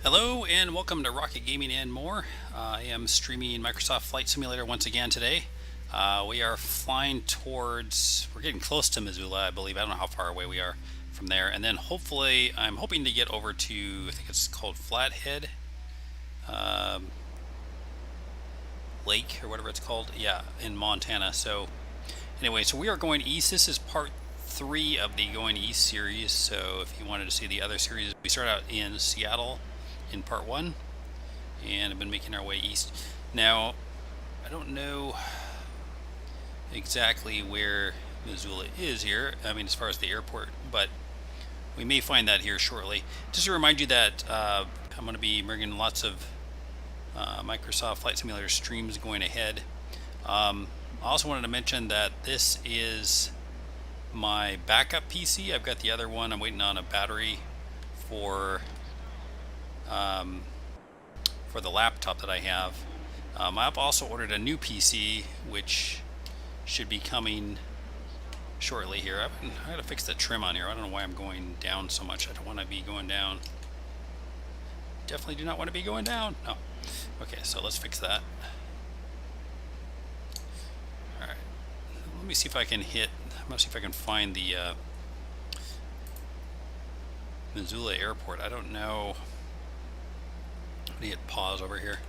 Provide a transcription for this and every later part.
Hello and welcome to Rocket Gaming and More. I am streaming Microsoft Flight Simulator once again today. We are flying towards, we're getting close to Missoula, I believe. I don't know how far away we are from there. And then hopefully, I'm hoping to get over to, I think it's called Flathead Lake or whatever it's called. Yeah, in Montana. So anyway, so we are going east. This is part 3 of the Going East series. So if you wanted to see the other series, we start out in Seattle in part 1 and have been making our way east. Now, I don't know exactly where Missoula is here, I mean as far as the airport, but we may find that here shortly. Just to remind you that I'm going to be bringing lots of Microsoft Flight Simulator streams going ahead. I also wanted to mention that this is my backup PC. I've got the other one. I'm waiting on a battery for the laptop that I have. I've also ordered a new PC, which should be coming shortly here. I gotta fix the trim on here. I don't know why I'm going down so much. I don't want to be going down. Definitely do not want to be going down. No. Okay, so let's fix that. All right. Let me see if I can hit. I'm gonna see if I can find the Missoula Airport. I don't know. Let me hit pause over here.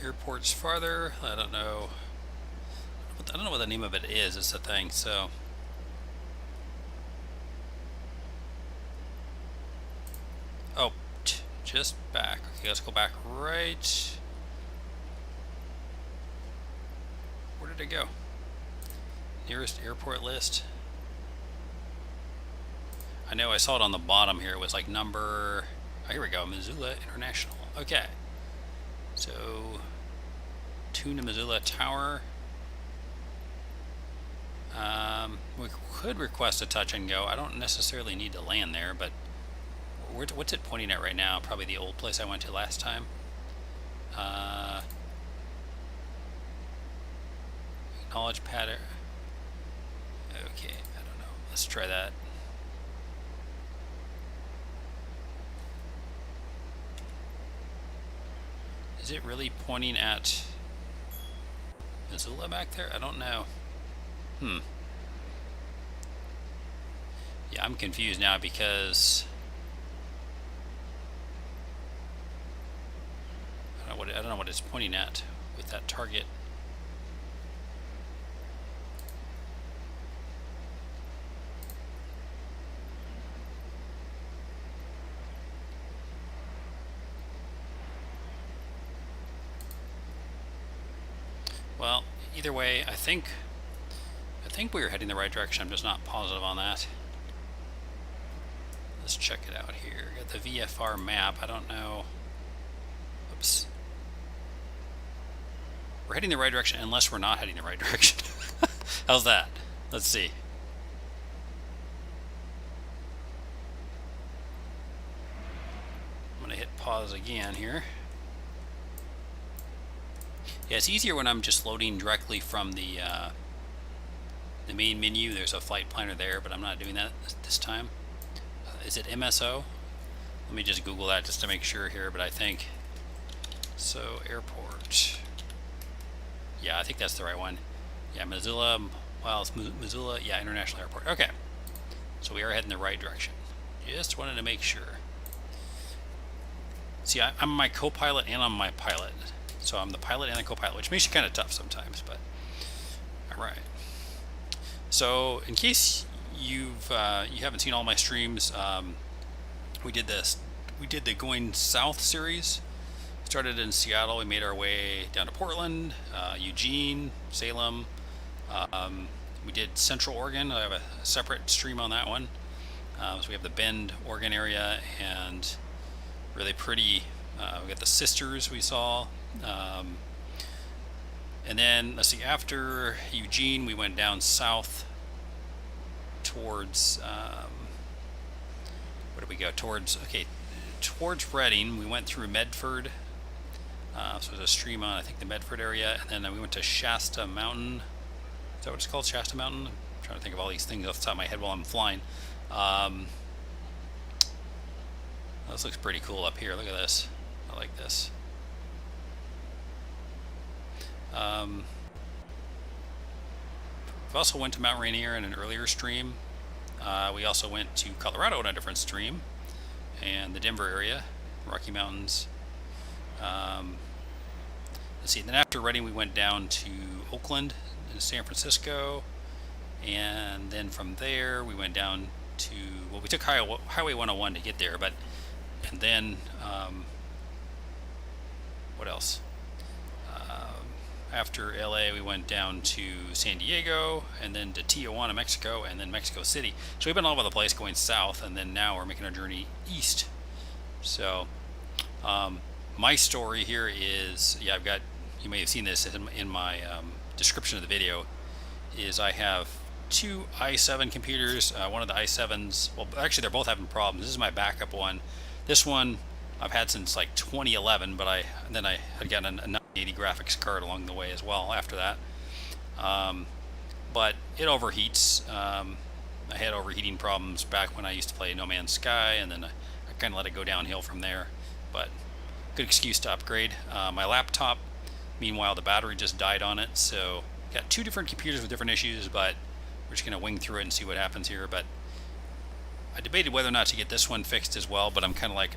Airports farther. I don't know. I don't know what the name of it is. It's the thing. So. Oh, just back. Okay, let's go back right. Where did it go? Nearest airport list. I know I saw it on the bottom here. It was like number. Oh, here we go. Missoula International. Okay. So, tune to Missoula Tower. We could request a touch and go. I don't necessarily need to land there, but what's it pointing at right now? Probably the old place I went to last time. Acknowledge pattern. Okay, I don't know. Let's try that. Is it really pointing at Missoula back there? I don't know. Yeah, I'm confused now because I don't know what it's pointing at with that target. Well, either way, I think we were heading the right direction. I'm just not positive on that. Let's check it out here. Got the VFR map. I don't know. Oops. We're heading the right direction unless we're not heading the right direction. How's that? Let's see. I'm gonna hit pause again here. Yeah, it's easier when I'm just loading directly from the main menu. There's a flight planner there, but I'm not doing that this time. Is it MSO? Let me just Google that just to make sure here, but I think so. Airport. Yeah, I think that's the right one. Yeah, Missoula. Well, it's Missoula. Yeah, International Airport. Okay, so we are heading the right direction. Just wanted to make sure. See, I'm my co-pilot and I'm my pilot. So I'm the pilot and the co-pilot, which makes you kind of tough sometimes, but all right. So in case you haven't seen all my streams, we did the Going South series. Started in Seattle. We made our way down to Portland, Eugene, Salem. We did Central Oregon. I have a separate stream on that one. So we have the Bend, Oregon area, and really pretty. We got the Sisters we saw. And then let's see, after Eugene we went down south towards where did we go? Towards Reading. We went through Medford, so there's a stream on I think the Medford area, and then we went to Shasta Mountain. Is that what it's called? Shasta Mountain? I'm trying to think of all these things off the top of my head while I'm flying. Um, this looks pretty cool up here. Look at this. I like this. We also went to Mount Rainier in an earlier stream. We also went to Colorado in a different stream, and the Denver area, Rocky Mountains. Let's see. Then after Reading, we went down to Oakland and San Francisco, and then from there we went down to, well, we took Highway 101 to get there, but and then what else? After LA, we went down to San Diego, and then to Tijuana, Mexico, and then Mexico City. So we've been all over the place going south, and then now we're making our journey east. So my story here is, yeah, I've got, you may have seen this in my description of the video, is I have two i7 computers. One of the i7s, well, actually they're both having problems. This is my backup one. This one I've had since like 2011, but then I had gotten a 980 graphics card along the way as well after that. But it overheats. I had overheating problems back when I used to play No Man's Sky, and then I kind of let it go downhill from there. But good excuse to upgrade. My laptop, meanwhile, the battery just died on it, so got two different computers with different issues, but we're just going to wing through it and see what happens here. But I debated whether or not to get this one fixed as well, but I'm kind of like,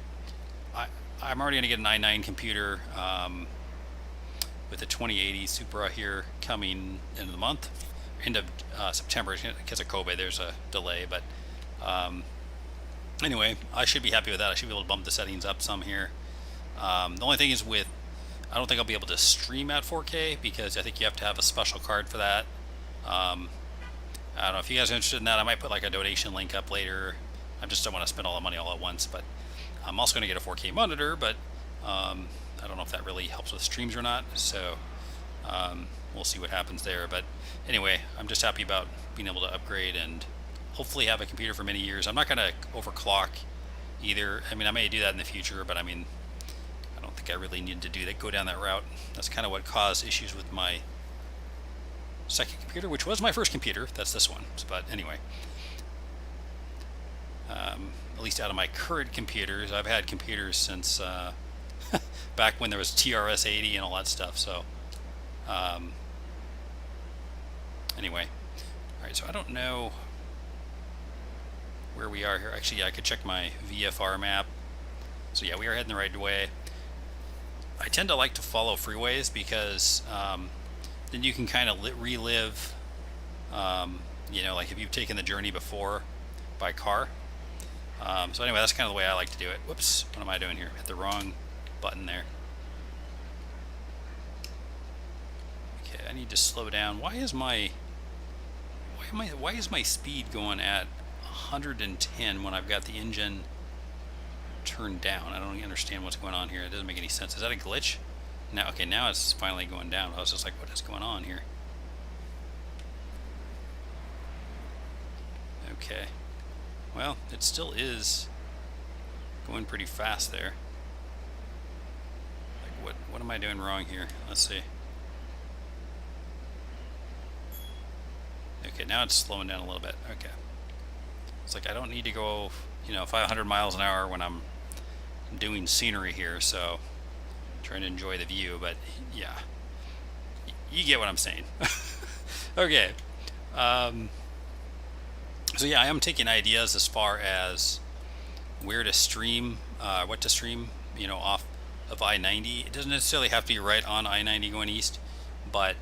I'm already going to get an i9 computer with a 2080 Supra here coming into the month, end of September, because of COVID. There's a delay, but anyway, I should be happy with that. I should be able to bump the settings up some here. The only thing is I don't think I'll be able to stream at 4K because I think you have to have a special card for that. I don't know if you guys are interested in that. I might put like a donation link up later. I just don't want to spend all the money all at once, but I'm also going to get a 4K monitor, but I don't know if that really helps with streams or not, so we'll see what happens there. But anyway, I'm just happy about being able to upgrade and hopefully have a computer for many years. I'm not going to overclock either. I mean, I may do that in the future, but I mean, I don't think I really need to go down that route. That's kind of what caused issues with my second computer, which was my first computer. That's this one. But anyway, at least out of my current computers, I've had computers since back when there was TRS-80 and all that stuff. So anyway, all right. So I don't know where we are here. Actually, yeah, I could check my VFR map. So yeah, we are heading the right way. I tend to like to follow freeways because then you can kind of relive, you know, like if you've taken the journey before by car. So anyway, that's kind of the way I like to do it. Whoops, what am I doing here? Hit the wrong button there. Okay, I need to slow down. Why is my speed going at 110 when I've got the engine turned down? I don't understand what's going on here. It doesn't make any sense. Is that a glitch? Now, okay, now it's finally going down. I was just like, what is going on here? Okay. Well, it still is going pretty fast there. Like, what am I doing wrong here? Let's see. Okay, now it's slowing down a little bit. Okay. It's like I don't need to go, you know, 500 miles an hour when I'm doing scenery here, so I'm trying to enjoy the view, but yeah, you get what I'm saying. Okay. So yeah, I am taking ideas as far as where to stream, what to stream, you know, off of I-90. It doesn't necessarily have to be right on I-90 going east, but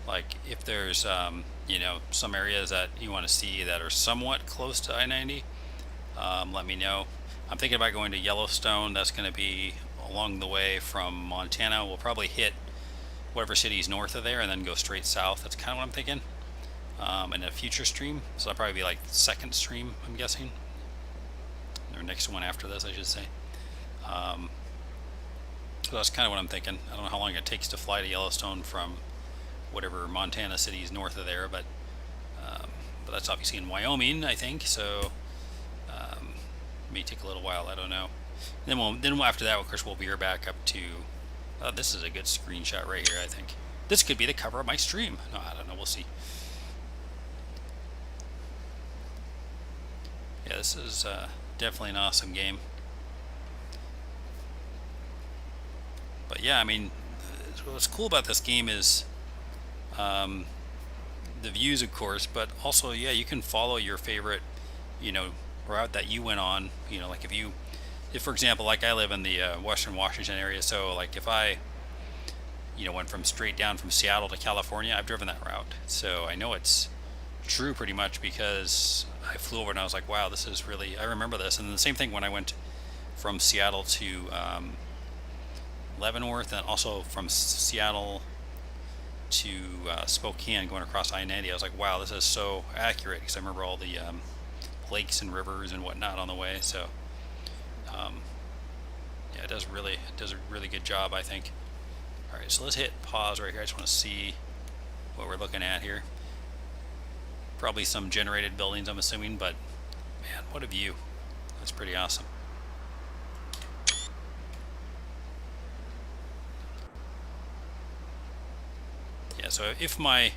like if there's, you know, some areas that you want to see that are somewhat close to I-90, let me know. I'm thinking about going to Yellowstone. That's going to be along the way from Montana. We'll probably hit whatever city's north of there and then go straight south. That's kind of what I'm thinking. In a future stream, so that'll probably be like the second stream, I'm guessing, or next one after this, I should say. So that's kind of what I'm thinking. I don't know how long it takes to fly to Yellowstone from whatever Montana city is north of there, but that's obviously in Wyoming, I think. So it may take a little while. I don't know. Then after that, of course, we'll veer back up to. This is a good screenshot right here. I think this could be the cover of my stream. No, I don't know. We'll see. Yeah, this is definitely an awesome game. But yeah, I mean, what's cool about this game is the views, of course, but also, yeah, you can follow your favorite, route that you went on. Like if for example, like I live in the Western Washington area, so like if I, went from straight down from Seattle to California, I've driven that route, so I know it's true pretty much because I flew over and I was like, wow, this is really, I remember this. And the same thing when I went from Seattle to Leavenworth, and also from Seattle to Spokane going across I-90. I was like, wow, this is so accurate, because I remember all the lakes and rivers and whatnot on the way. So yeah, it does a really good job, I think. All right, so let's hit pause right here. I just want to see what we're looking at here. Probably some generated buildings, I'm assuming, but man, what a view. That's pretty awesome. Yeah, so if my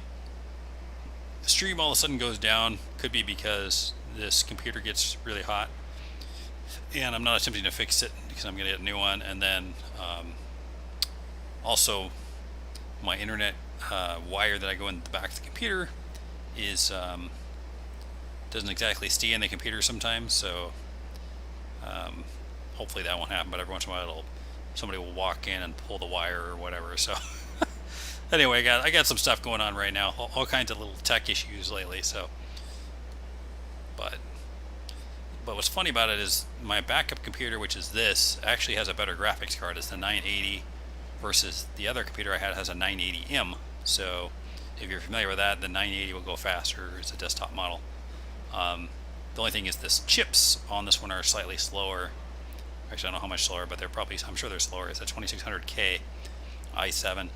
stream all of a sudden goes down, could be because this computer gets really hot, and I'm not attempting to fix it because I'm going to get a new one. And then also my internet wire that I go in the back of the computer is doesn't exactly stay in the computer sometimes, so hopefully that won't happen. But every once in a while somebody will walk in and pull the wire or whatever. So anyway, I got some stuff going on right now, all kinds of little tech issues lately. So but what's funny about it is my backup computer, which is this, actually has a better graphics card. It's the 980 versus the other computer I had has a 980M. So if you're familiar with that, the 980 will go faster. It's a desktop model. The only thing is this chips on this one are slightly slower. Actually, I don't know how much slower, but I'm sure they're slower. It's a 2600K i7,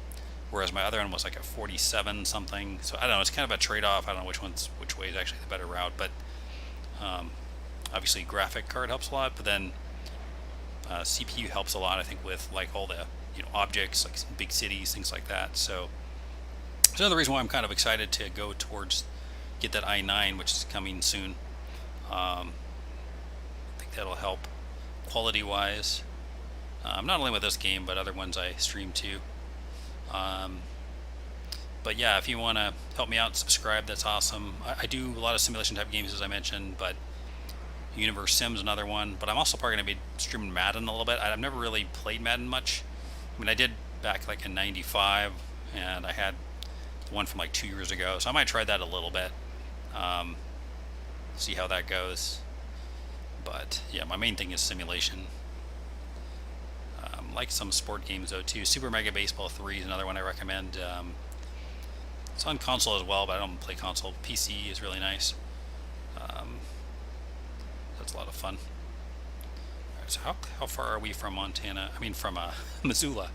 whereas my other one was like a 47 something. So I don't know. It's kind of a trade-off. I don't know which way is actually the better route, but obviously graphic card helps a lot. But then CPU helps a lot, I think, with like all the objects, like big cities, things like that. So it's another reason why I'm kind of excited to go towards get that i9, which is coming soon. I think that'll help quality wise, not only with this game but other ones I stream too. But yeah, if you want to help me out, subscribe. That's awesome. I do a lot of simulation type games, as I mentioned, but Universe Sim's another one. But I'm also probably going to be streaming Madden a little bit. I've never really played Madden much. I mean, I did back like in '95, and I had the one from like 2 years ago, so I might try that a little bit, see how that goes. But yeah, my main thing is simulation. Like some sport games though too. Super Mega Baseball 3 is another one I recommend. It's on console as well, but I don't play console. PC is really nice. That's a lot of fun. All right, so how far are we from Montana? I mean, from Missoula.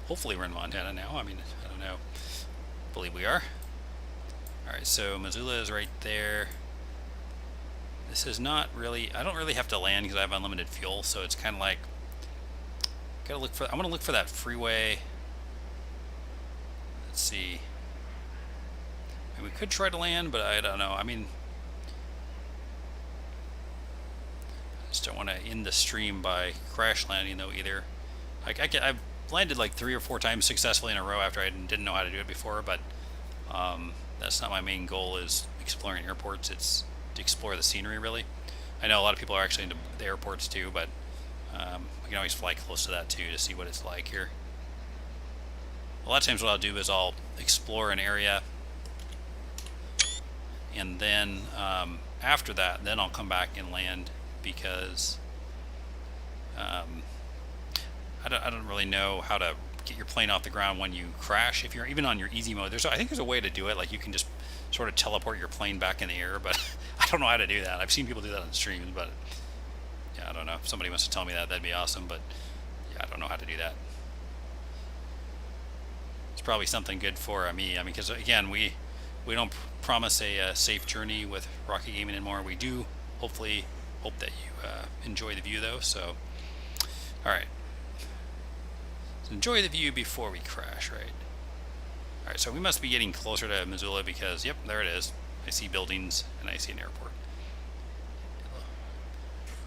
Hopefully we're in Montana now. I mean, I don't know. I believe we are. All right, so Missoula is right there. This is not really, I don't really have to land because I have unlimited fuel, so it's kind of like, I want to look for that freeway. Let's see. I mean, we could try to land, but I don't know. I mean, I just don't want to end the stream by crash landing though either. I've landed like 3 or 4 times successfully in a row after I didn't know how to do it before, but that's not my main goal, is exploring airports. It's to explore the scenery, really. I know a lot of people are actually into the airports too, but we can always fly close to that too to see what it's like here. A lot of times what I'll do is I'll explore an area, and then after that, then I'll come back and land, because I don't really know how to get your plane off the ground when you crash. If you're even on your easy mode, I think there's a way to do it. Like you can just sort of teleport your plane back in the air, but I don't know how to do that. I've seen people do that on streams, but yeah, I don't know. If somebody wants to tell me that, that'd be awesome, but yeah, I don't know how to do that. It's probably something good for me. I mean, because again, we don't promise a safe journey with Rocket Gaming anymore. We do hopefully hope that you enjoy the view though. So, all right. Enjoy the view before we crash, right? Alright, so we must be getting closer to Missoula because, yep, there it is. I see buildings and I see an airport.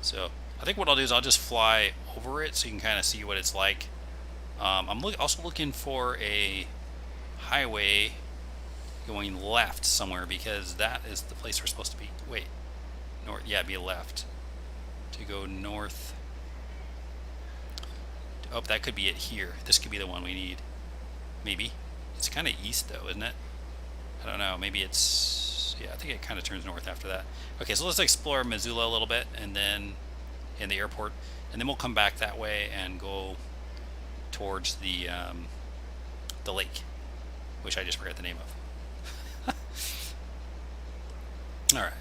So I think what I'll do is I'll just fly over it so you can kind of see what it's like. I'm also looking for a highway going left somewhere because that is the place we're supposed to be. Wait, north. Yeah, be left to go north. Oh, that could be it here. This could be the one we need. Maybe. It's kind of east though, isn't it? I don't know. Maybe it's... Yeah, I think it kind of turns north after that. Okay, so let's explore Missoula a little bit and then in the airport. And then we'll come back that way and go towards the lake, which I just forgot the name of. All right.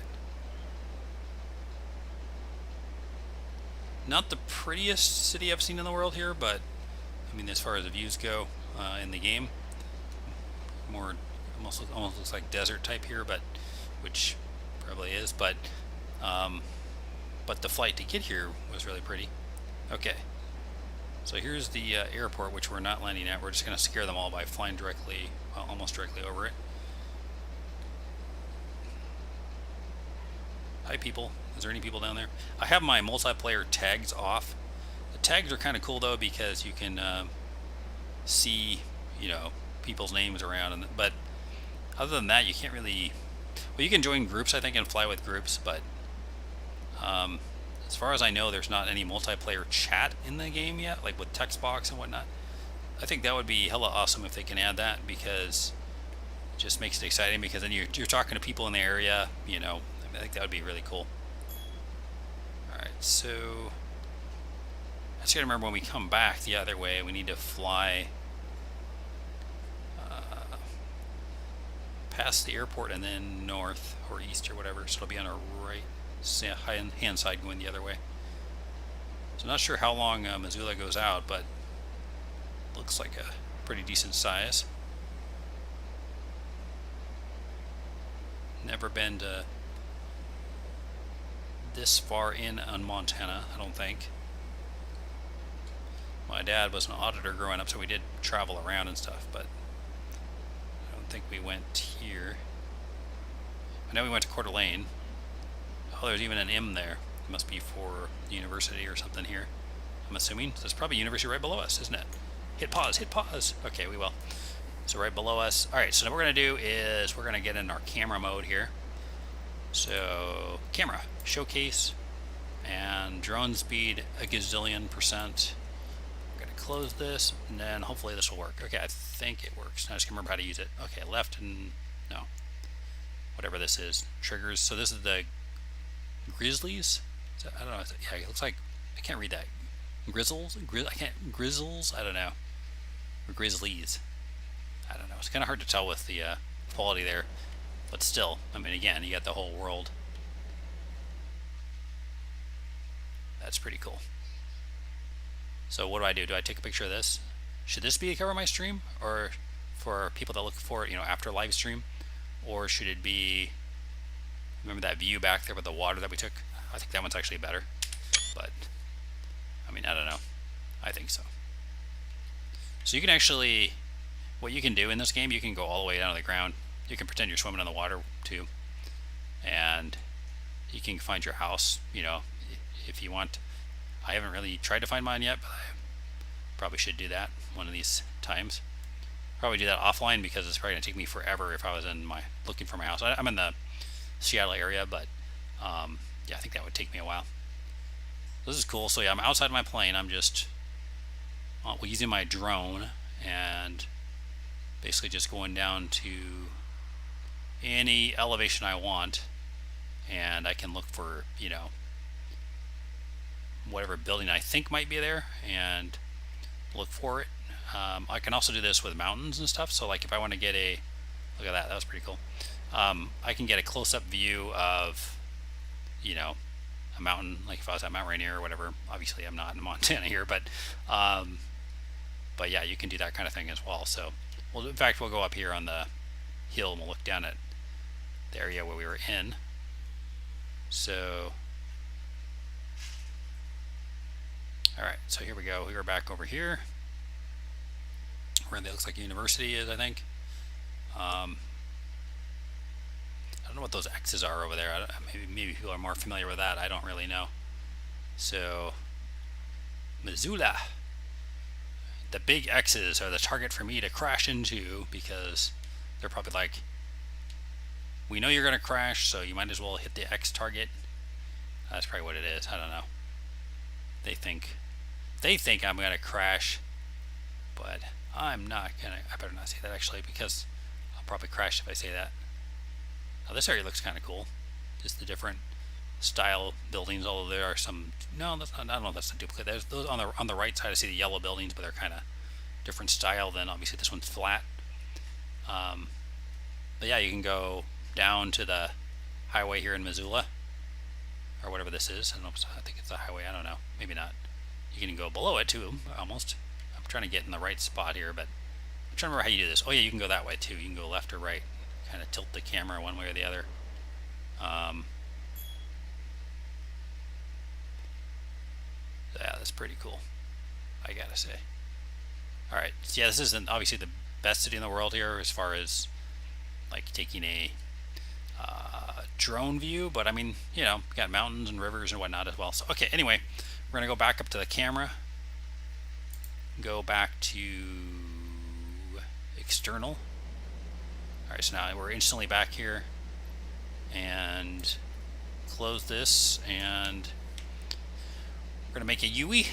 Not the prettiest city I've seen in the world here, but I mean, as far as the views go in the game, more almost looks like desert type here, but which probably is. But the flight to get here was really pretty. Okay, so here's the airport, which we're not landing at. We're just going to scare them all by flying directly, well, almost directly over it. Hi, people. Is there any people down there? I have my multiplayer tags off. The tags are kind of cool though because you can see, you know, people's names around. But other than that, you can't really. Well, you can join groups, I think, and fly with groups. But as far as I know, there's not any multiplayer chat in the game yet, like with text box and whatnot. I think that would be hella awesome if they can add that because it just makes it exciting. Because then you're talking to people in the area, you know. I think that would be really cool. Alright, so I just gotta remember when we come back the other way, we need to fly past the airport and then north or east or whatever. So it'll be on our right hand side going the other way. So I'm not sure how long Missoula goes out, but looks like a pretty decent size. Never been to this far in on Montana, I don't think. My dad was an auditor growing up, so we did travel around and stuff, but I don't think we went here. I know we went to Coeur d'Alene. Oh, there's even an M there. It must be for the university or something here, I'm assuming. So it's probably university right below us, isn't it? Hit pause, hit pause. Okay, we will. So right below us. Alright, so what we're going to do is we're going to get in our camera mode here. So, camera, showcase, and drone speed a gazillion %. We're going to close this, and then hopefully this will work. Okay, I think it works. I just can't remember how to use it. Okay, left and, no, whatever this is, triggers. So this is the Grizzlies? I don't know. Yeah, it looks like, I can't read that. Grizzles? Grizzles? I don't know. Or Grizzlies. I don't know. It's kind of hard to tell with the quality there. But still, I mean, again, you got the whole world. That's pretty cool. So what do? Do I take a picture of this? Should this be a cover of my stream? Or for people that look for it, you know, after live stream? Or should it be, remember that view back there with the water that we took? I think that one's actually better. But, I mean, I don't know. I think so. So you can actually, what you can do in this game, you can go all the way down to the ground. You can pretend you're swimming in the water too, and you can find your house, you know, if you want. I haven't really tried to find mine yet, but I probably should do that one of these times. Probably do that offline because it's probably gonna take me forever if I was in my looking for my house. I'm in the Seattle area, but yeah, I think that would take me a while. This is cool. So yeah, I'm outside my plane. I'm just using my drone and basically just going down to any elevation I want, and I can look for, you know, whatever building I think might be there and look for it. I can also do this with mountains and stuff. So like if I want to get a, look at that, that was pretty cool. I can get a close-up view of, you know, a mountain, like if I was at Mount Rainier or whatever. Obviously I'm not in Montana here, but yeah, you can do that kind of thing as well. So well, in fact, we'll go up here on the hill and we'll look down at the area where we were in. So, all right, so here we go. We were back over here where it looks like university is, I think. I don't know what those X's are over there. Maybe people are more familiar with that. I don't really know. So, Missoula. The big X's are the target for me to crash into because they're probably like, we know you're going to crash, so you might as well hit the X target. That's probably what it is. I don't know. They think I'm going to crash, but I'm not going to. I better not say that actually, because I'll probably crash if I say that. Now this area looks kind of cool. Just the different style buildings, although there are some. No, that's not, I don't know if that's a duplicate. There's those on the right side. I see the yellow buildings, but they're kind of different style. Then obviously this one's flat. But yeah, you can go down to the highway here in Missoula, or whatever this is. I think it's a highway. I don't know. Maybe not. You can go below it too, almost. I'm trying to get in the right spot here, but I'm trying to remember how you do this. Oh yeah, you can go that way too. You can go left or right. Kind of tilt the camera one way or the other. Yeah, that's pretty cool, I gotta say. Alright, so yeah, this isn't obviously the best city in the world here as far as like taking a drone view, but I mean, you know, got mountains and rivers and whatnot as well. So okay, anyway, we're gonna go back up to the camera, go back to external. Alright, so now we're instantly back here, and close this, and we're gonna make a UE,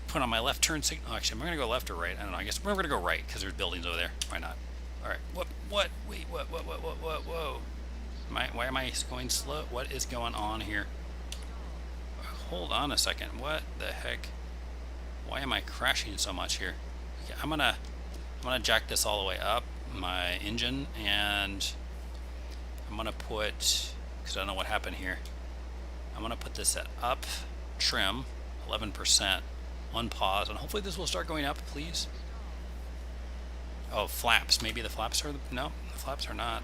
put on my left turn signal. Actually, I'm gonna go left or right. I don't know. I guess we're gonna go right because there's buildings over there. Why not? All right. What? Wait. What? Whoa. Why am I going slow? What is going on here? Hold on a second. What the heck? Why am I crashing so much here? Okay, I'm gonna jack this all the way up, my engine, and I'm gonna put, because I don't know what happened here. I'm gonna put this at up trim, 11%. On pause, and hopefully this will start going up, please. Oh, flaps. Maybe the flaps are... No, the flaps are not.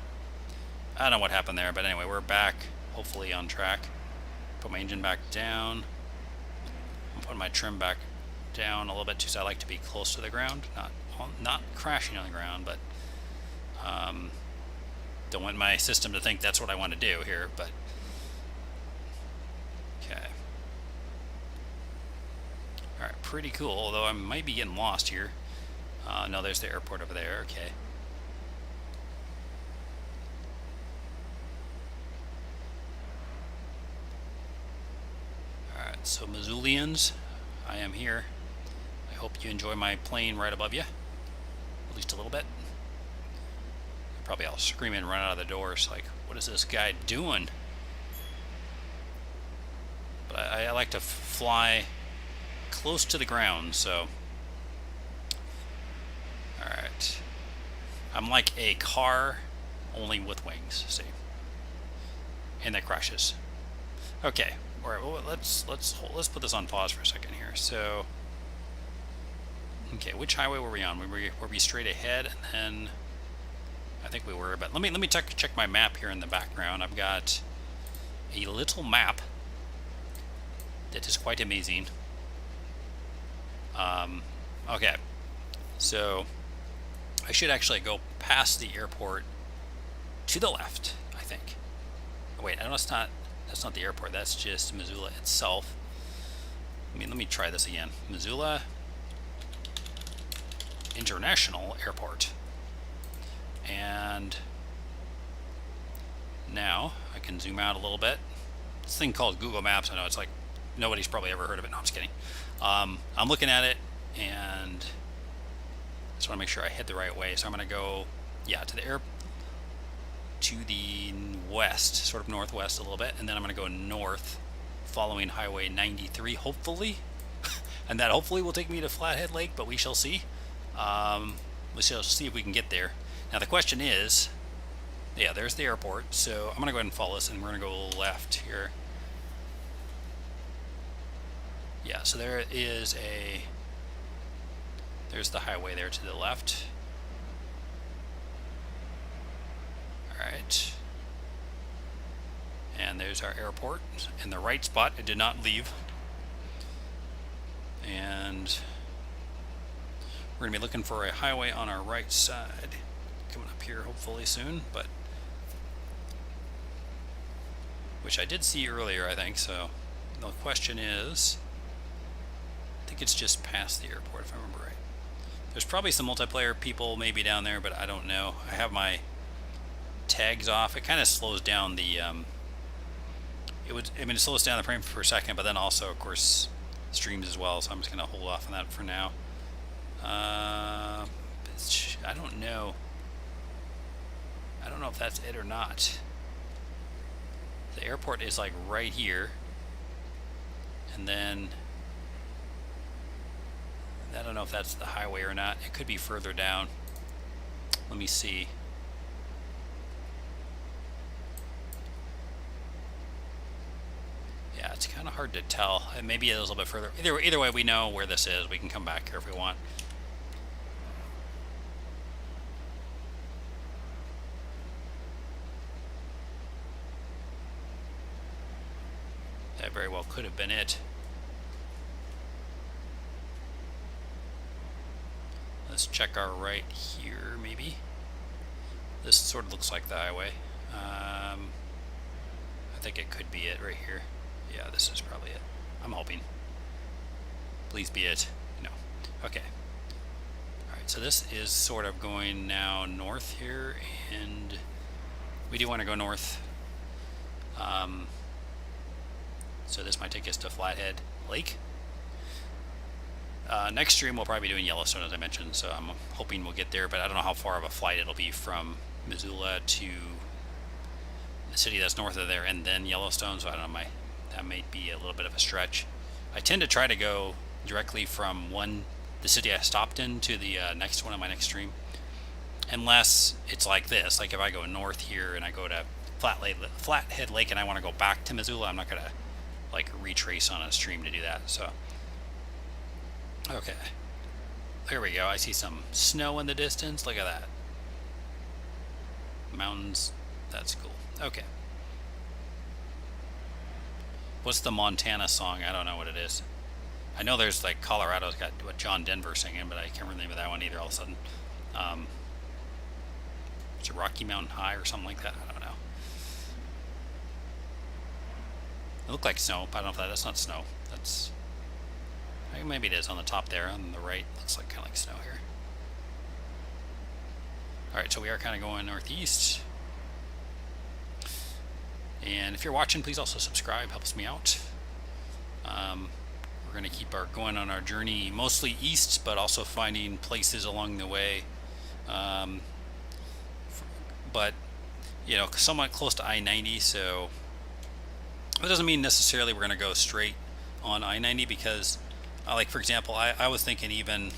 I don't know what happened there, but anyway, we're back, hopefully on track. Put my engine back down. I'm putting my trim back down a little bit too, so I like to be close to the ground, not crashing on the ground, but don't want my system to think that's what I want to do here, but okay. Alright, pretty cool, although I might be getting lost here. No, there's the airport over there, okay. Alright, so Missoulians, I am here. I hope you enjoy my plane right above you, at least a little bit. Probably I'll scream and run out of the doors like, what is this guy doing? But I like to fly close to the ground, so alright. I'm like a car, only with wings, see? And that crashes. Okay, alright, well, let's put this on pause for a second here. So okay, which highway were we on? Were we straight ahead, and then I think we were, but let me check my map here in the background. I've got a little map that is quite amazing. Okay, so I should actually go past the airport to the left, I think. Oh, wait, I know that's not the airport, that's just Missoula itself. Let me try this again. Missoula International Airport. And now I can zoom out a little bit. This thing called Google Maps, I know it's like nobody's probably ever heard of it. No, I'm just kidding. I'm looking at it, and I just want to make sure I head the right way. So I'm going to go, yeah, to the west, sort of northwest a little bit, and then I'm going to go north, following Highway 93, hopefully. And that hopefully will take me to Flathead Lake, but we shall see. We shall see if we can get there. Now the question is, yeah, there's the airport, so I'm going to go ahead and follow this, and we're going to go left here. Yeah, so there's the highway there to the left. Alright. And there's our airport in the right spot. It did not leave. And we're going to be looking for a highway on our right side. Coming up here hopefully soon, but which I did see earlier, I think, so the question is, I think it's just past the airport if I remember right. There's probably some multiplayer people maybe down there, but I don't know. I have my tags off. It kind of slows down the it slows down the frame for a second, but then also of course streams as well, so I'm just gonna hold off on that for now. I don't know if that's it or not. The airport is like right here, and then I don't know if that's the highway or not. It could be further down. Let me see. Yeah, it's kind of hard to tell. Maybe it is a little bit further. Either way, we know where this is. We can come back here if we want. That very well could have been it. Let's check our right here, maybe. This sort of looks like the highway. I think it could be it right here. Yeah, this is probably it. I'm hoping. Please be it. No. Okay. Alright, so this is sort of going now north here, and we do want to go north. So this might take us to Flathead Lake. Next stream we'll probably be doing Yellowstone, as I mentioned, so I'm hoping we'll get there, but I don't know how far of a flight it'll be from Missoula to the city that's north of there and then Yellowstone, so I don't know, that may be a little bit of a stretch. I tend to try to go directly from the city I stopped in to the next one on my next stream, unless it's like this, like if I go north here and I go to Flathead Lake and I want to go back to Missoula, I'm not going to like retrace on a stream to do that. So okay, there we go. I see some snow in the distance. Look at that. Mountains. That's cool. Okay. What's the Montana song? I don't know what it is. I know there's like Colorado's got what John Denver singing, but I can't remember the name of that one either all of a sudden. Is it Rocky Mountain High or something like that? I don't know. It looked like snow, but I don't know if that's not snow. That's... maybe it is on the top there, on the right. Looks like kind of like snow here. Alright, so we are kind of going northeast. And if you're watching, please also subscribe. Helps me out. We're going to keep going on our journey mostly east, but also finding places along the way. But, you know, somewhat close to I-90, so that doesn't mean necessarily we're going to go straight on I-90, because like for example, I was thinking even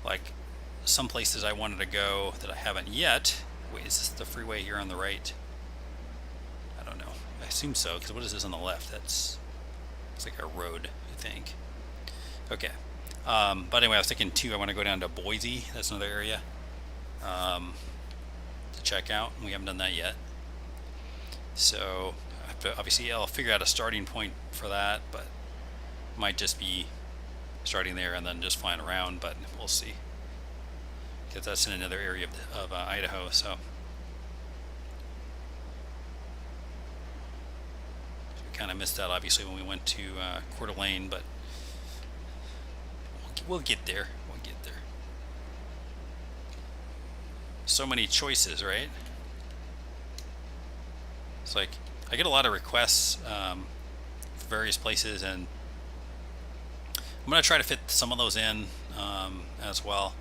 like some places I wanted to go that I haven't yet. Wait, is this the freeway here on the right? I don't know. I assume so, because what is this on the left? It's like a road, I think. Okay. But anyway, I was thinking too, I want to go down to Boise. That's another area to check out. We haven't done that yet. So obviously I'll figure out a starting point for that, but might just be starting there and then just flying around, but we'll see, because that's in another area of Idaho. So we kind of missed that obviously when we went to Coeur d'Alene, but we'll get there. We'll get there. So many choices, right? It's like I get a lot of requests for various places, and I'm going to try to fit some of those in as well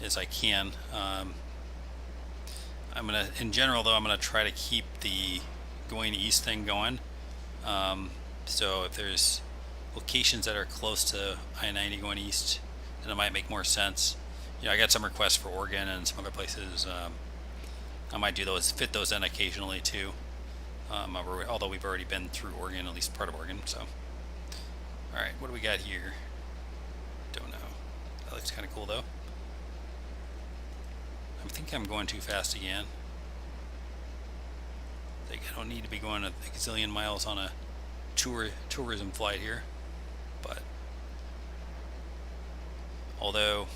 as I can. I'm going to, in general though, I'm going to try to keep the going east thing going. So if there's locations that are close to I-90 going east, then it might make more sense. You know, I got some requests for Oregon and some other places. I might do those, fit those in occasionally too. Although we've already been through Oregon, at least part of Oregon. So, all right, what do we got here? Don't know. That looks kind of cool though. I think I'm going too fast again. I think I don't need to be going a gazillion miles on a tourism flight here, but although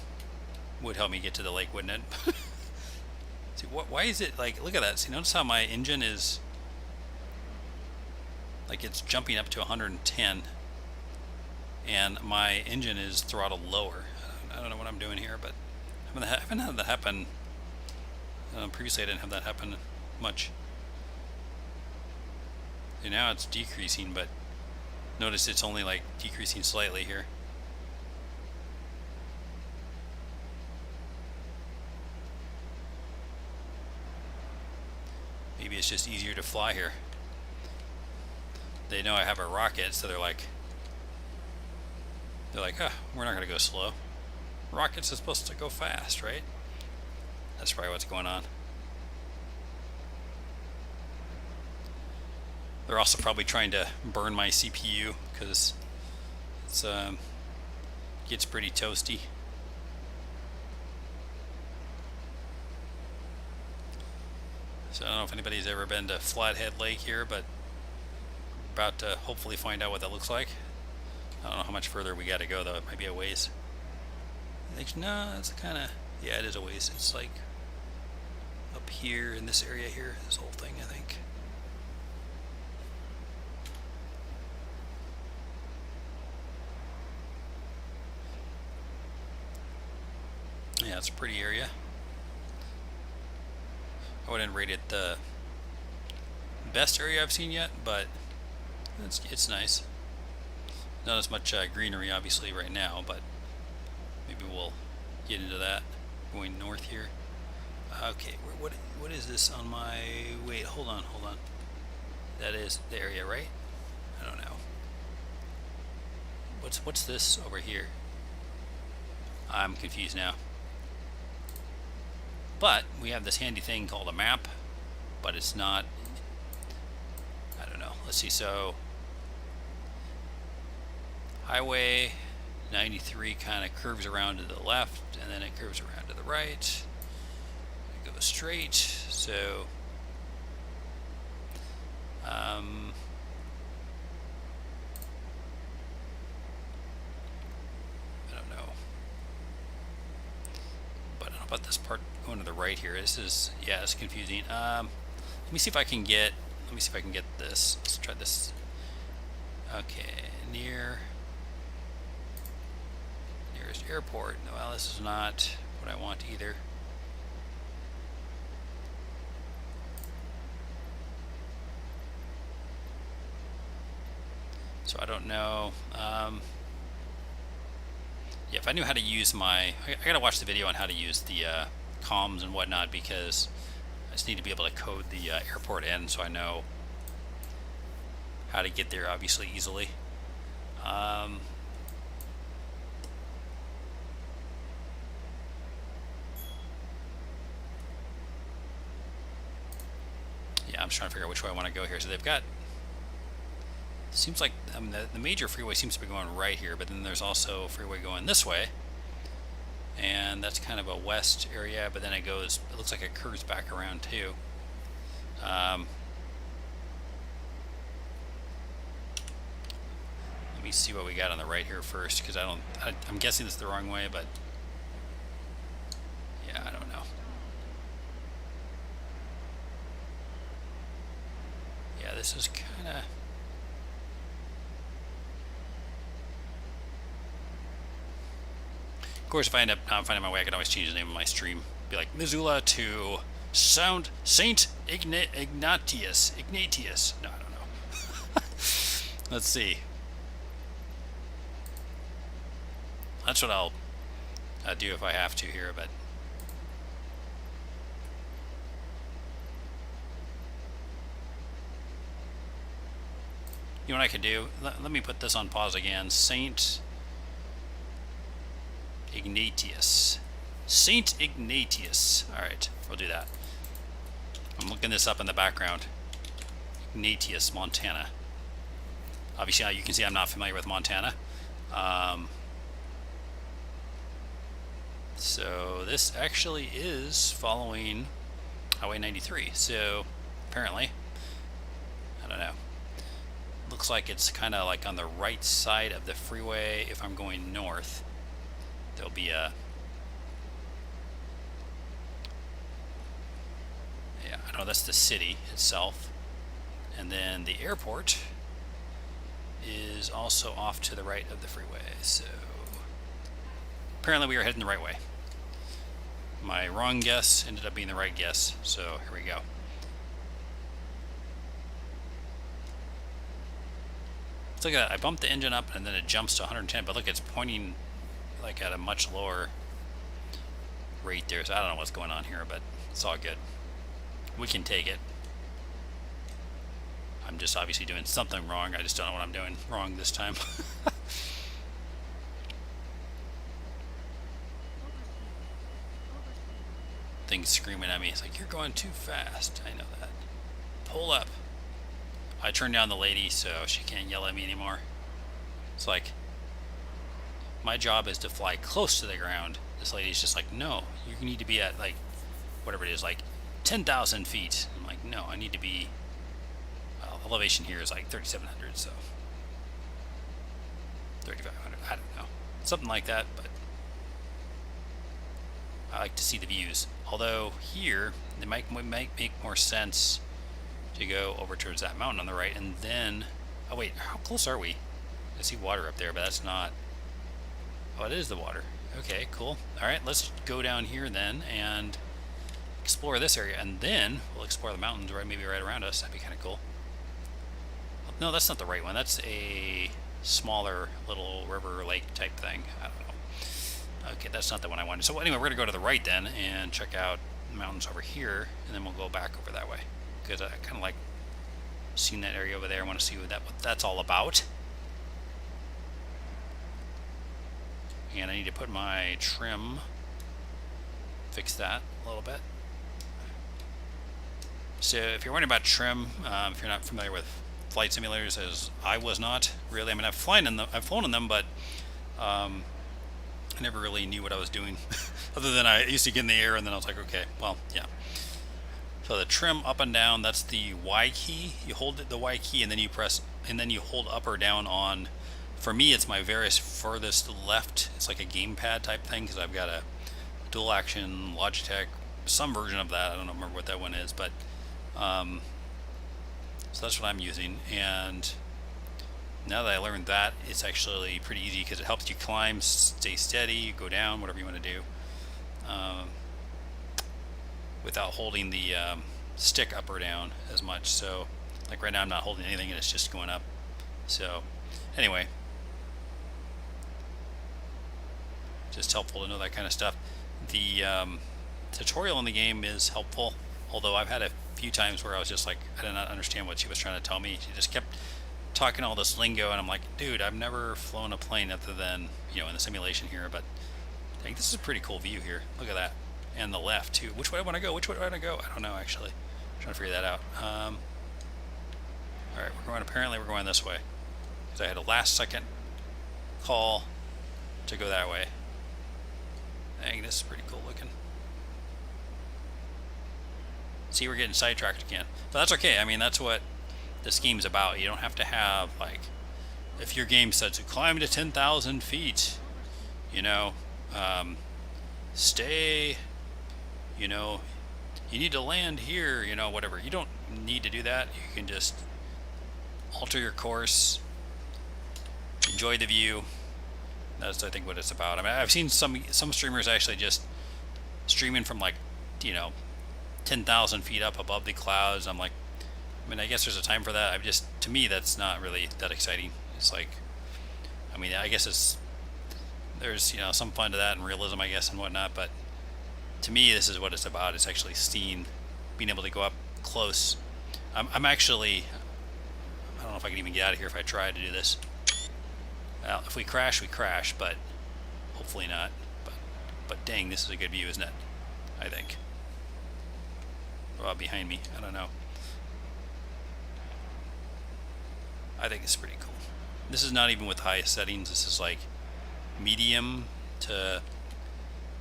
would help me get to the lake, wouldn't it? See, why is it like? Look at that. See, notice how my engine is. Like it's jumping up to 110, and my engine is throttled lower. I don't know what I'm doing here, but I haven't had that happen. Previously I didn't have that happen much. And now it's decreasing, but notice it's only like decreasing slightly here. Maybe it's just easier to fly here. They know I have a rocket, so they're like, oh, we're not going to go slow. Rockets are supposed to go fast, right? That's probably what's going on. They're also probably trying to burn my CPU because it's gets pretty toasty. So I don't know if anybody's ever been to Flathead Lake here, but about to hopefully find out what that looks like. I don't know how much further we got to go though. It might be a ways. I think, no, it's kind of, yeah, it is a ways. It's like up here in this area here, this whole thing, I think. Yeah, it's a pretty area. I wouldn't rate it the best area I've seen yet, but it's nice. Not as much greenery obviously right now, but maybe we'll get into that going north here. Okay, what is this on my, wait, hold on. That is the area, right? I don't know. What's this over here? I'm confused now. But we have this handy thing called a map, but it's not, I don't know. Let's see, so Highway 93 kind of curves around to the left, and then it curves around to the right. It goes straight, so I don't know. But I don't know about this part going to the right here. This is, yeah, it's confusing. Let me see if I can get this. Let's try this. Okay, nearest airport. Well, this is not what I want either. So I don't know. Yeah, if I knew how to use my, I gotta watch the video on how to use the comms and whatnot, because I just need to be able to code the airport in so I know how to get there obviously easily. Yeah, I'm just trying to figure out which way I want to go here. So they've got, seems like the major freeway seems to be going right here, but then there's also a freeway going this way, and that's kind of a west area, but then it goes, it looks like it curves back around too. Let me see what we got on the right here first, because I'm guessing this is the wrong way, but yeah, I don't know. Yeah, this is kind of, of course, if I end up not finding my way, I could always change the name of my stream. Be like, Missoula to Saint Ignatius. No, I don't know. Let's see. That's what I'll do if I have to here, but you know what I could do? Let me put this on pause again. Saint Ignatius. Saint Ignatius. Alright, we'll do that. I'm looking this up in the background. Ignatius, Montana. Obviously, you can see I'm not familiar with Montana. So this actually is following Highway 93. So apparently, I don't know. Looks like it's kind of like on the right side of the freeway if I'm going north. There'll be a, yeah, I know that's the city itself, and then the airport is also off to the right of the freeway, so apparently we are heading the right way. My wrong guess ended up being the right guess, so here we go. Look at that, I bumped the engine up and then it jumps to 110, but look, it's pointing like at a much lower rate there, so I don't know what's going on here, but it's all good. We can take it. I'm just obviously doing something wrong. I just don't know what I'm doing wrong this time. Thing's screaming at me. It's like, you're going too fast. I know that. Pull up. I turned down the lady so she can't yell at me anymore. It's like, my job is to fly close to the ground. This lady's just like, no, you need to be at like, whatever it is, like 10,000 feet. I'm like, no, I need to be, well, elevation here is like 3,700, so 3,500, I don't know. Something like that, but I like to see the views. Although here, it might make more sense to go over towards that mountain on the right, and then, oh wait, how close are we? I see water up there, but that's not, oh, it is the water. Okay, cool. Alright, let's go down here then and explore this area, and then we'll explore the mountains right, maybe right around us. That'd be kind of cool. No, that's not the right one. That's a smaller little river lake type thing. I don't know. Okay, that's not the one I wanted. So anyway, we're going to go to the right then and check out the mountains over here, and then we'll go back over that way. Because I kind of like seeing that area over there. I want to see what that's all about. And I need to put my trim, fix that a little bit. So if you're wondering about trim, if you're not familiar with flight simulators, as I was not really. I mean, I've flown in them, but I never really knew what I was doing. Other than I used to get in the air, and then I was like, okay, well, yeah. So the trim up and down, that's the Y key. You hold the Y key, and then you press, and then you hold up or down on. For me, it's my very furthest left. It's like a gamepad type thing because I've got a dual action Logitech, some version of that. I don't remember what that one is, but so that's what I'm using. And now that I learned that, it's actually pretty easy because it helps you climb, stay steady, go down, whatever you want to do, without holding the stick up or down as much. So, like right now, I'm not holding anything and it's just going up. So, anyway. Just helpful to know that kind of stuff. The tutorial in the game is helpful, although I've had a few times where I was just like, I did not understand what she was trying to tell me. She just kept talking all this lingo, and I'm like, dude, I've never flown a plane other than, you know, in the simulation here, but I think this is a pretty cool view here. Look at that. And the left, too. Which way do I want to go? Which way do I want to go? I don't know, actually. I'm trying to figure that out. Alright, apparently we're going this way. Because I had a last second call to go that way. Dang, this is pretty cool looking. See, we're getting sidetracked again. But that's okay. I mean, that's what this game's about. You don't have to have, like, if your game says to climb to 10,000 feet, you know, stay, you know, you need to land here, you know, whatever. You don't need to do that. You can just alter your course, enjoy the view. That's, I think, what it's about. I mean, I've seen some streamers actually just streaming from, like, you know, 10,000 feet up above the clouds. I'm like, I mean, I guess there's a time for that. To me, that's not really that exciting. It's like, I mean, I guess there's, you know, some fun to that and realism, I guess, and whatnot. But to me, this is what it's about. It's actually being able to go up close. I'm actually, I don't know if I can even get out of here if I try to do this. Well, if we crash, we crash, but hopefully not. But dang, this is a good view, isn't it? I think. What about behind me? I don't know. I think it's pretty cool. This is not even with highest settings. This is like medium to,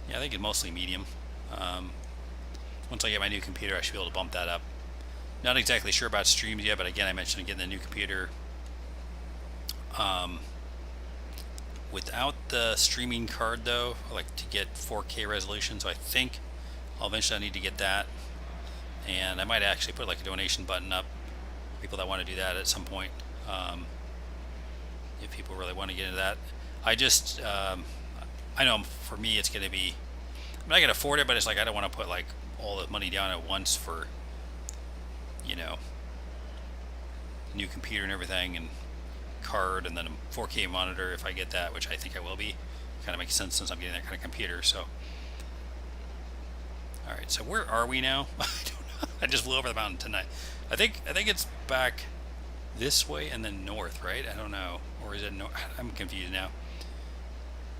yeah, I think it's mostly medium. Once I get my new computer, I should be able to bump that up. Not exactly sure about streams yet, but again, I mentioned getting the new computer. Without the streaming card, though, I like to get 4K resolution, so I think I'll eventually need to get that. And I might actually put like a donation button up for people that want to do that at some point. if people really want to get into that. I just, I know for me it's going to be, I mean, I can afford it, but it's like I don't want to put like all the money down at once for, you know, new computer and everything, and card, and then a 4K monitor if I get that, which I think I will be. Kind of makes sense since I'm getting that kind of computer. So, all right. So where are we now? I don't know. I just flew over the mountain tonight. I think it's back this way and then north, right? I don't know, or is it north? I'm confused now.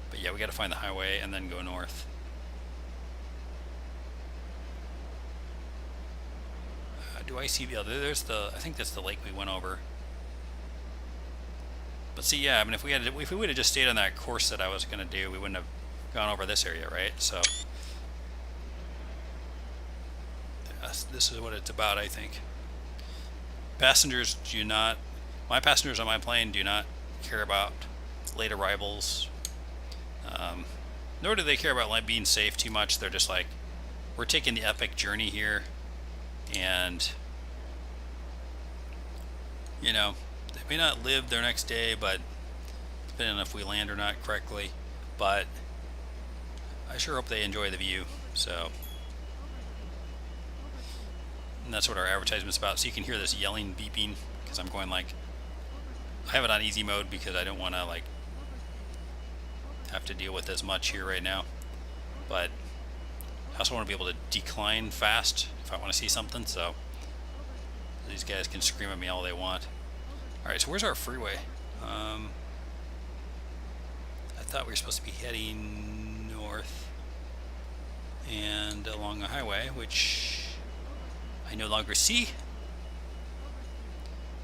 But yeah, we got to find the highway and then go north. Do I see the other? There's the. I think that's the lake we went over. But see, yeah, I mean, if we would have just stayed on that course that I was gonna do, we wouldn't have gone over this area, right? So this is what it's about, I think. Passengers do not. My passengers on my plane do not care about late arrivals. Nor do they care about like being safe too much. They're just like, we're taking the epic journey here, and you know, they may not live their next day, but depending on if we land or not correctly. But I sure hope they enjoy the view. So, and that's what our advertisement's about. So you can hear this yelling, beeping, because I'm going like, I have it on easy mode because I don't want to like have to deal with as much here right now. But I also want to be able to decline fast if I want to see something. So these guys can scream at me all they want. Alright, so where's our freeway? I thought we were supposed to be heading north and along a highway, which I no longer see.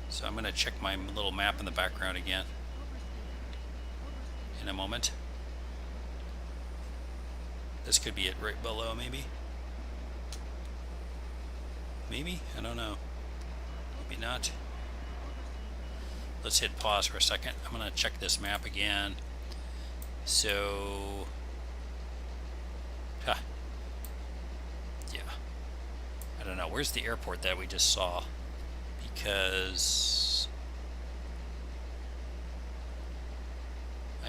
So I'm going to check my little map in the background again in a moment. This could be it right below, maybe. Maybe? I don't know. Maybe not. Let's hit pause for a second. I'm going to check this map again. So, yeah. I don't know. Where's the airport that we just saw? Because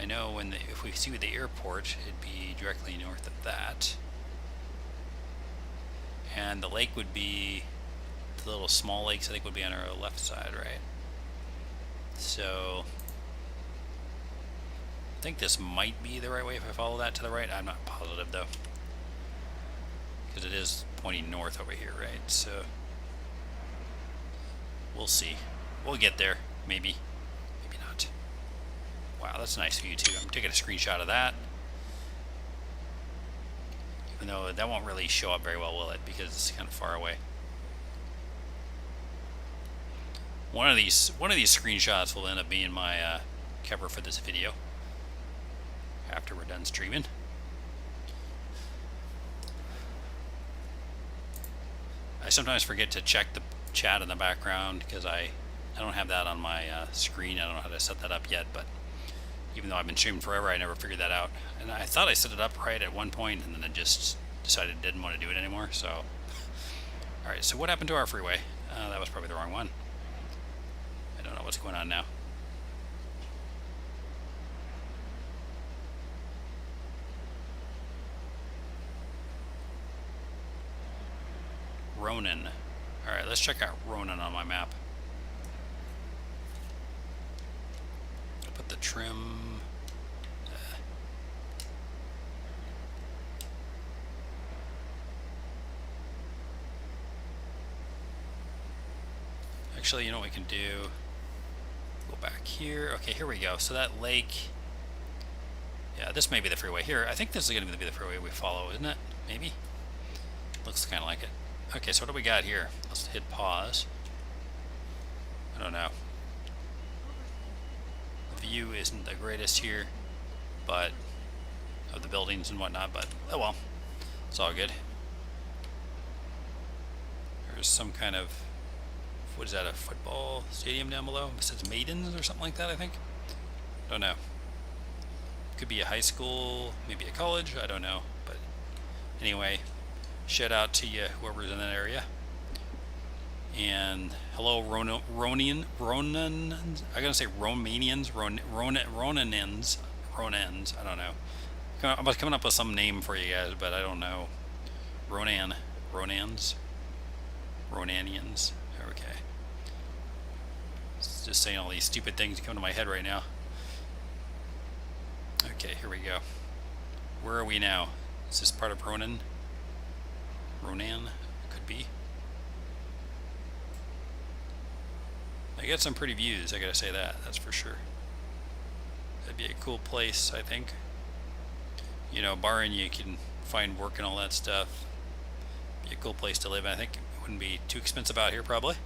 I know if we see the airport, it'd be directly north of that. And the lake would be, the little small lakes I think would be on our left side, right? So I think this might be the right way if I follow that to the right. I'm not positive though, because it is pointing north over here, right? So we'll see. We'll get there, maybe. Maybe not. Wow, that's a nice view too. I'm taking a screenshot of that. Even though that won't really show up very well, will it? Because it's kind of far away. One of these screenshots will end up being my cover for this video after we're done streaming. I sometimes forget to check the chat in the background because I don't have that on my screen. I don't know how to set that up yet, but even though I've been streaming forever, I never figured that out. And I thought I set it up right at one point, and then I just decided I didn't want to do it anymore. So, all right. So what happened to our freeway? That was probably the wrong one. I don't know what's going on now. Ronan. All right, let's check out Ronan on my map. I'll put the trim. Actually, you know what we can do? Go back here. Okay, here we go. So that lake. Yeah, this may be the freeway here. I think this is going to be the freeway we follow, isn't it? Maybe? Looks kind of like it. Okay, so what do we got here? Let's hit pause. I don't know. The view isn't the greatest here, but of the buildings and whatnot, but oh well. It's all good. There's some kind of, what is that, a football stadium down below? It says Maidens or something like that, I think. Don't know. Could be a high school, maybe a college, I don't know. But anyway, shout out to you, whoever's in that area. And hello, Ronan. I gotta say Romanians, Ronanins. I don't know. I was coming up with some name for you guys, but I don't know. Ronans, Ronanians. Okay. Just saying all these stupid things come to my head right now. Okay, here we go. Where are we now? Is this part of Ronan? Ronan? Could be. I get some pretty views, I gotta say that. That's for sure. That'd be a cool place, I think. You know, barring you can find work and all that stuff. Be a cool place to live. I think it wouldn't be too expensive out here, probably.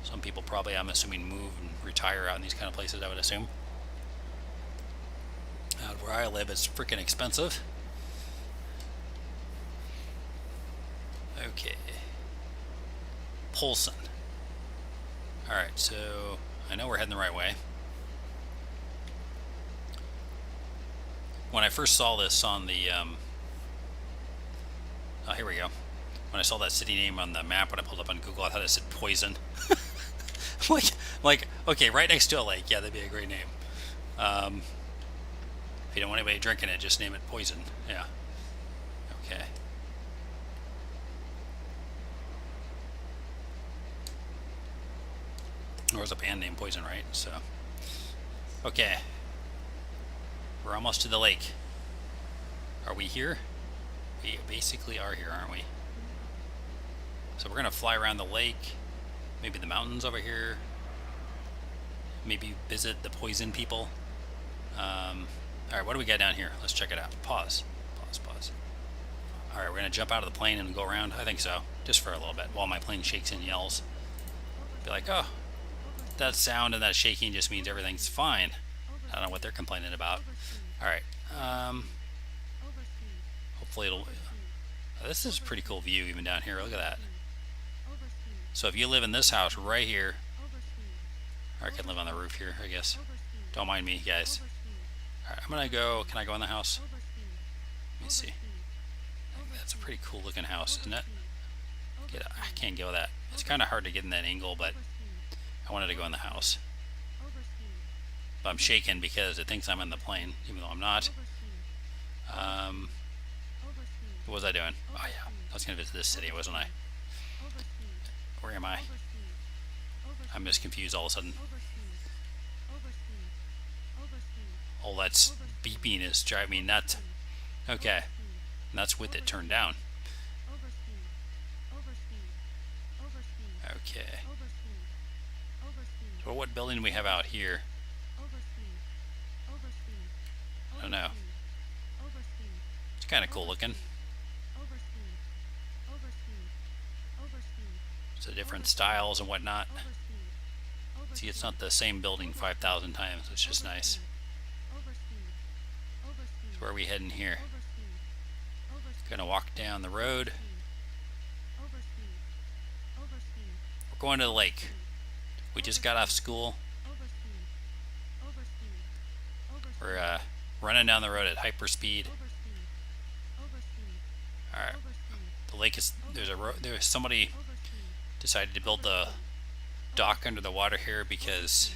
Some people probably, I'm assuming, move and retire out in these kind of places, I would assume. Out where I live, it's freaking expensive. Okay. Polson. Alright, so I know we're heading the right way. When I first saw this on the, oh, here we go. When I saw that city name on the map when I pulled up on Google, I thought it said Poison. like, okay, right next to a lake. Yeah, that'd be a great name. If you don't want anybody drinking it, just name it Poison. Yeah. Okay. There was a band named Poison, right? So, okay. We're almost to the lake. Are we here? We basically are here, aren't we? So we're gonna fly around the lake, maybe the mountains over here, maybe visit the poison people. Alright, what do we got down here? Let's check it out. Pause. Alright, we're gonna jump out of the plane and go around. I think so. Just for a little bit while my plane shakes and yells. Be like, oh, that sound and that shaking just means everything's fine. I don't know what they're complaining about. Alright. Hopefully it'll... this is a pretty cool view even down here. Look at that. So if you live in this house right here, or I can live on the roof here, I guess. Don't mind me, guys. Alright, I'm gonna go... Can I go in the house? Let me see. That's a pretty cool looking house, isn't it? I can't go that. It's kind of hard to get in that angle, but I wanted to go in the house. But I'm shaking because it thinks I'm in the plane, even though I'm not. What was I doing? Oh yeah, I was going to visit this city, wasn't I? Where am I? I'm just confused all of a sudden. All that's beeping is driving me nuts. Okay, and that's with it turned down. Okay. So what building do we have out here? I don't know. It's kind of cool looking. So different styles and whatnot. See, it's not the same building 5,000 times. It's just nice. So where are we heading here? Gonna walk down the road. We're going to the lake. We just got off school. We're running down the road at hyper speed. All right. The lake is there's somebody decided to build the dock under the water here because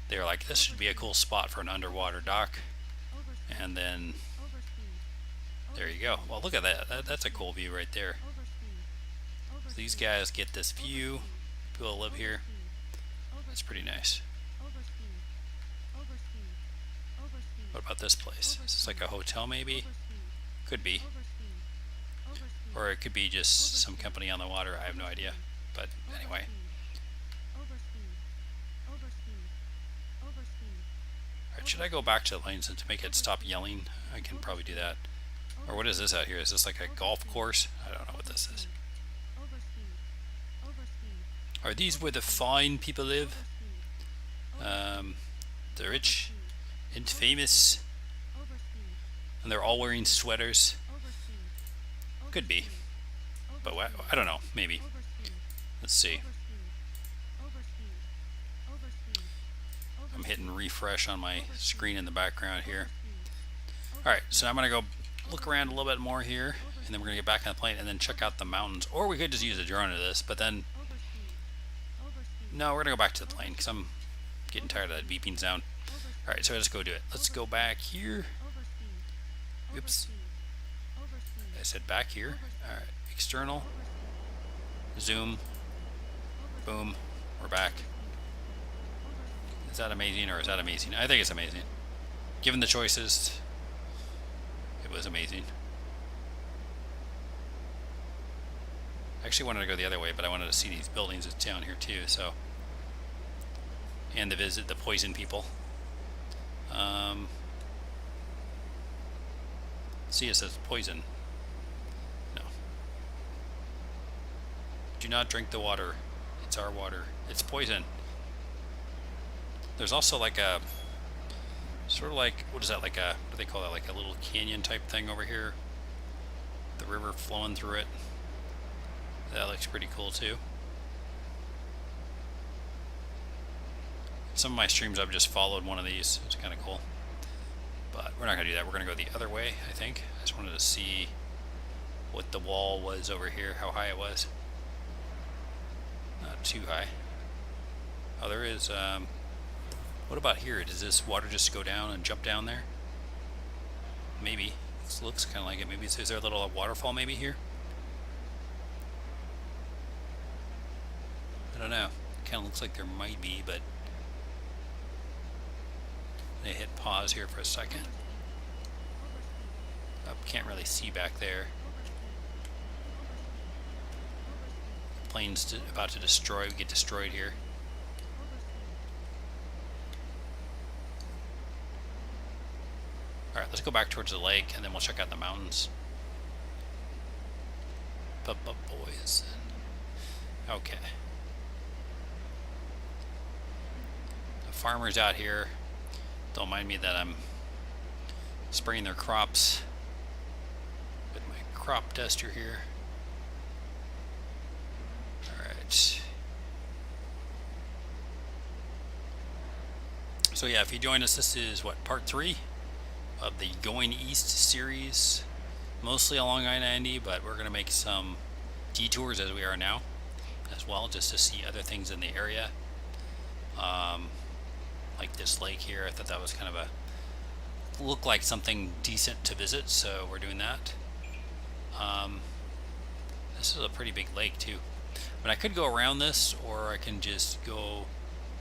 they were like, this should be a cool spot for an underwater dock. And then there you go. Well, look at that. That's a cool view right there. So these guys get this view. People live here. That's pretty nice. What about this place? Is this like a hotel maybe? Could be. Or it could be just some company on the water. I have no idea. But anyway. Alright, should I go back to the lanes and to make it stop yelling? I can probably do that. Or what is this out here? Is this like a golf course? I don't know what this is. Are these where the fine people live? The rich and famous, and they're all wearing sweaters. Could be, but I don't know. Maybe. Let's see. I'm hitting refresh on my screen in the background here. Alright, so I'm gonna go look around a little bit more here and then we're gonna get back on the plane and then check out the mountains. Or we could just use a drone to this, but then no, we're gonna go back to the plane because I'm getting tired of that beeping sound. All right, so let's go do it. Let's go back here. Oops, I said back here. All right, external, zoom, boom, we're back. Is that amazing or is that amazing? I think it's amazing. Given the choices, it was amazing. I actually wanted to go the other way, but I wanted to see these buildings down here too, so. And to visit the poison people. See, it says poison. No. Do not drink the water. It's our water. It's poison. There's also like a, sort of like, what is that, like a, what do they call that, like a little canyon type thing over here? The river flowing through it. That looks pretty cool too. Some of my streams I've just followed one of these. It's kind of cool. But we're not going to do that. We're going to go the other way, I think. I just wanted to see what the wall was over here, how high it was. Not too high. Oh, there is, what about here? Does this water just go down and jump down there? Maybe. This looks kind of like it. Maybe, is there a little waterfall maybe here? I don't know. Kind of looks like there might be, but I hit pause here for a second. Oh, can't really see back there. The plane's about to get destroyed here. Alright, let's go back towards the lake and then we'll check out the mountains. Boys. Okay. The farmers out here, don't mind me that I'm spraying their crops with my crop duster here. Alright. So yeah, if you join us, this is what, part 3 of the Going East series, mostly along I-90, but we're going to make some detours as we are now as well, just to see other things in the area. Like this lake here, I thought that was kind of a, looked like something decent to visit, so we're doing that. This is a pretty big lake too. But I could go around this, or I can just go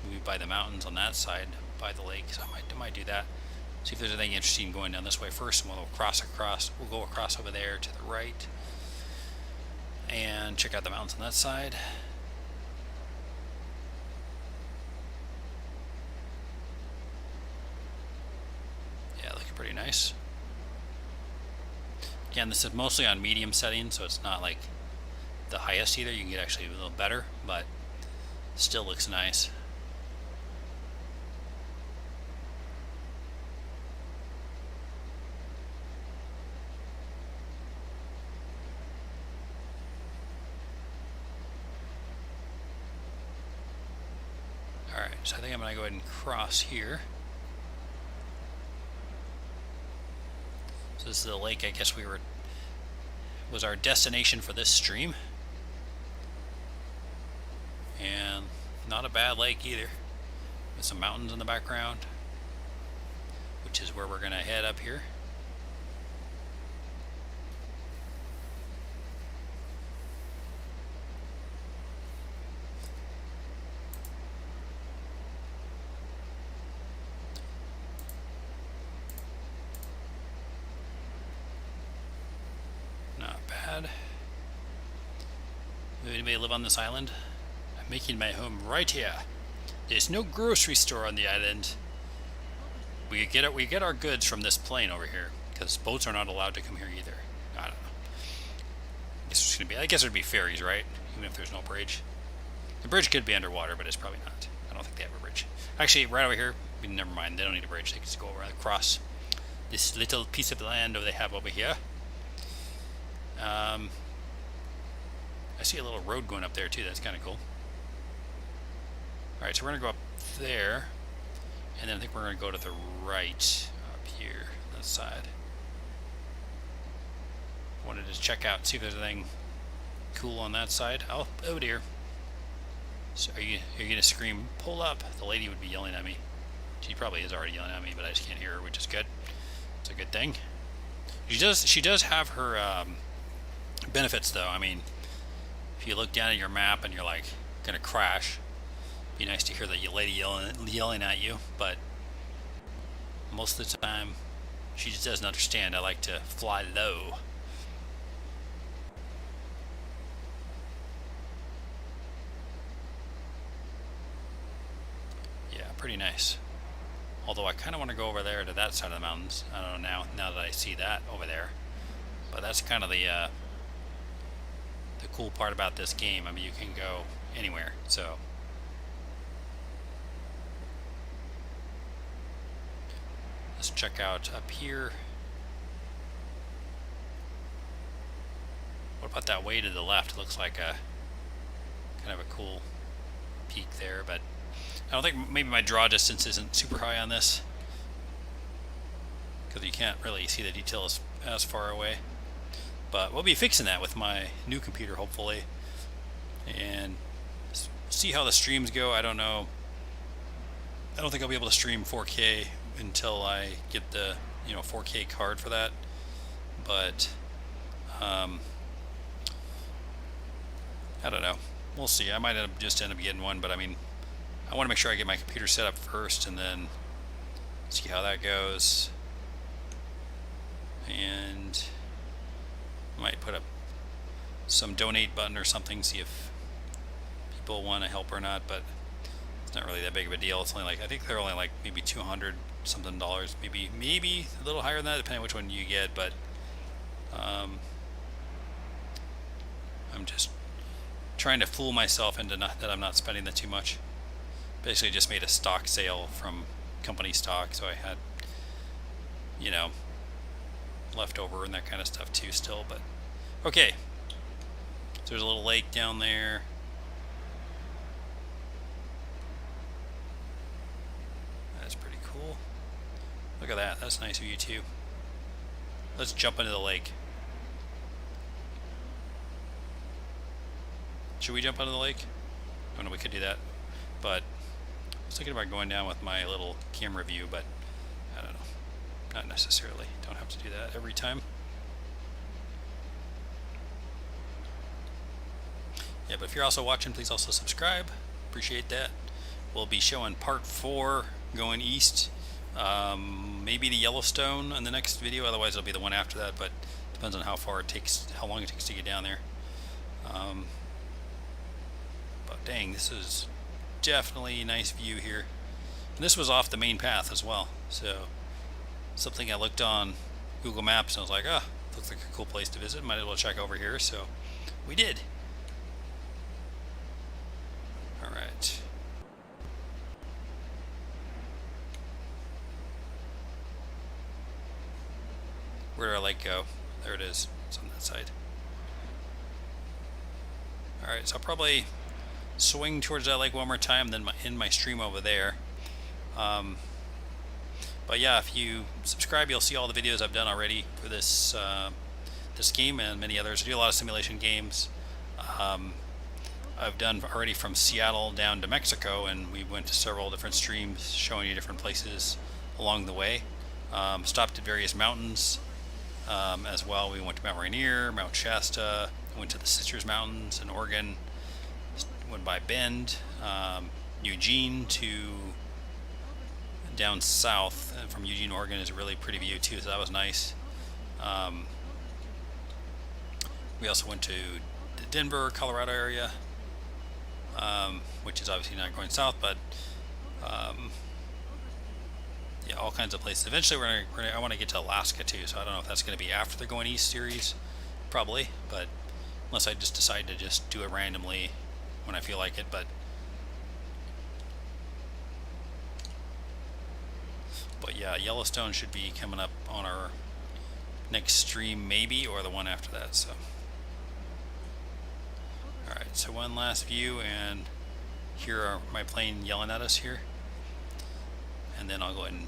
maybe by the mountains on that side, by the lake, so I might do that. See if there's anything interesting going down this way first, and we'll go across over there to the right and check out the mountains on that side. Yeah, looks pretty nice. Again, this is mostly on medium setting, so it's not like the highest either. You can get actually a little better, but still looks nice. Alright, so I think I'm going to go ahead and cross here. So this is the lake, I guess was our destination for this stream. And not a bad lake either, with some mountains in the background, which is where we're going to head up here. Anybody live on this island? I'm making my home right here. There's no grocery store on the island. We get our goods from this plane over here, because boats are not allowed to come here either. I don't know. I guess there'd be ferries, right? Even if there's no bridge. The bridge could be underwater, but it's probably not. I don't think they have a bridge. Actually, right over here, never mind. They don't need a bridge. They can just go right across this little piece of land they have over here. I see a little road going up there too. That's kind of cool. Alright, so we're going to go up there. And then I think we're going to go to the right up here, that side. Wanted to check out, see if there's anything cool on that side. Oh dear. So are you gonna scream, pull up? The lady would be yelling at me. She probably is already yelling at me, but I just can't hear her, which is good. It's a good thing. She does have her benefits, though. I mean, if you look down at your map and you're like gonna crash, it'd be nice to hear the lady yelling at you. But most of the time, she just doesn't understand. I like to fly low. Yeah, pretty nice. Although I kind of want to go over there to that side of the mountains. I don't know now that I see that over there. But that's kind of the cool part about this game. I mean, you can go anywhere. So let's check out up here. What about that way to the left? It looks like a kind of a cool peak there, but I don't think maybe my draw distance isn't super high on this because you can't really see the details as far away. But we'll be fixing that with my new computer, hopefully, and see how the streams go. I don't know. I don't think I'll be able to stream 4K until I get the 4K card for that. But I don't know. We'll see. I might just end up getting one, but I mean, I want to make sure I get my computer set up first and then see how that goes. And I might put up some donate button or something, see if people want to help or not, but it's not really that big of a deal. It's only like, I think they're only like maybe $200 something, maybe a little higher than that, depending on which one you get, but I'm just trying to fool myself into that I'm not spending that too much. Basically just made a stock sale from company stock, so I had leftover and that kind of stuff too still. But okay, so there's a little lake down there. That's pretty cool. Look at that. That's nice of you too. Let's jump into the lake. Should we jump into the lake? I don't know, we could do that, but I was thinking about going down with my little camera view, but I don't know. Not necessarily. Don't have to do that every time. Yeah, but if you're also watching, please also subscribe. Appreciate that. We'll be showing part 4 going east. Maybe the Yellowstone in the next video. Otherwise, it'll be the one after that. But depends on how long it takes to get down there. But dang, this is definitely a nice view here. And this was off the main path as well. So something I looked on Google Maps and I was like, looks like a cool place to visit. Might as well check over here. So we did. All right. Where did our lake go? There it is. It's on that side. All right, so I'll probably swing towards that lake one more time, then end my stream over there. But yeah, if you subscribe, you'll see all the videos I've done already for this this game and many others. I do a lot of simulation games. I've done already from Seattle down to Mexico, and we went to several different streams showing you different places along the way. Stopped at various mountains as well. We went to Mount Rainier, Mount Shasta, went to the Sisters Mountains in Oregon, went by Bend, Eugene to down south from Eugene, Oregon is a really pretty view too, so that was nice. We also went to the Denver, Colorado area, which is obviously not going south, but yeah, all kinds of places. Eventually, I want to get to Alaska too, so I don't know if that's going to be after the Going East series, probably, but unless I just decide to just do it randomly when I feel like it. But yeah, Yellowstone should be coming up on our next stream maybe, or the one after that. So alright, so one last view, and here are my plane yelling at us here, and then I'll go ahead and